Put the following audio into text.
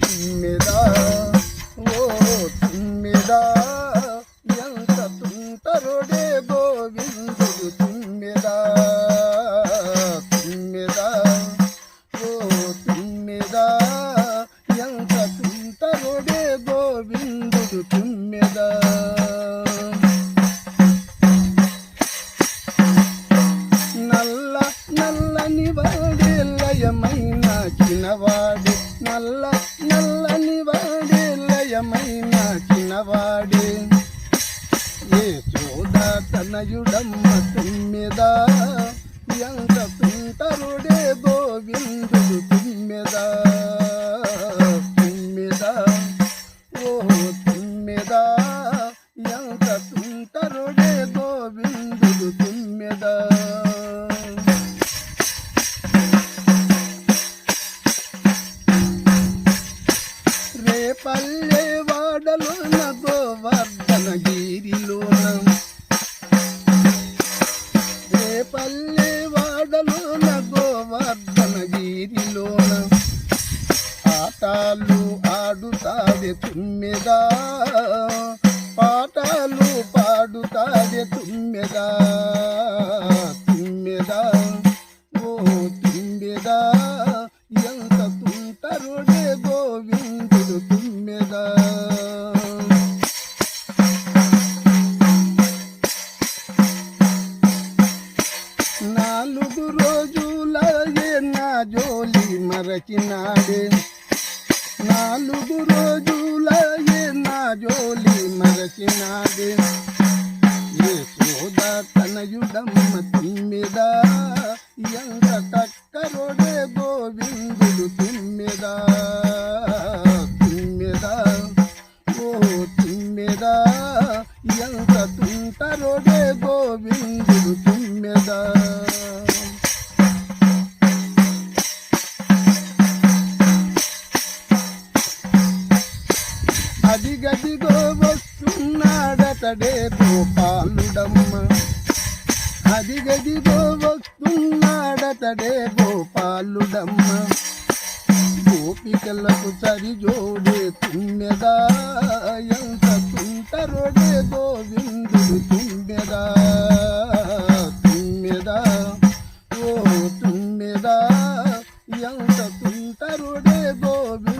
తుమ్మెదా ఓ తుమ్మెదా ఎంత తుంటరుడే గోవిందుడు తుమ్మెదా తుమ్మెదా ఓ తుమ్మెదా ఎంత తుంటరుడే గోవిందుడు తుమ్మెదా నల్లని వాడే లయమైన చిన్నవాడే నల్లని వాడే లయమైన చిన్నవాడే యశోదా తనయుడమ్మ తుమ్మెదా ఎంత తుంటరుడే గోవిందుడు తుమ్మెదా తుమ్మెదా ఓ తుమ్మెదా ఎంత తుంటరుడే గోవిందుడు తుమ్మెదా పల్లె వాడలోన గోవర్ధనగిరిలోన పల్లె వాడలోన గోవర్ధనగిరిలోన ఆటలు ఆడుతాడే తుమ్మెదా పాటలు పాడుతాడే తుమ్మెదా తుమ్మెదా ఓ తుమ్మెదా ఎంత తుంటరుడే గోవిందుడు తుమ్మెదా నాలుగు రోజులే నా జోలి మరచినాడే నాలుగు రోజులే నా జోలి మరచినాడే యశోదా తనయుడమ్మ తుమ్మెదా ఎంత టక్కరుడే గోవిందుడు తుమ్మెదా తుమ్మెదా ఓ తుమ్మెదా ఎంత తుంటరుడే గోవిందుడు తుమ్మెదా అదిగదిగో వస్తున్నాడతడే గోపాలుడమ్మ అదిగదిగో వస్తున్నాడతడే గోపాలుడమ్మ గోపికలకు సరిజోడే తుమ్మెదా ఎంత తుంటరుడే గోవిందుడు తుమ్మెదా తుమ్మెదా ఓ తుమ్మెదా ఎంత తుంటరుడే గోవిందుడు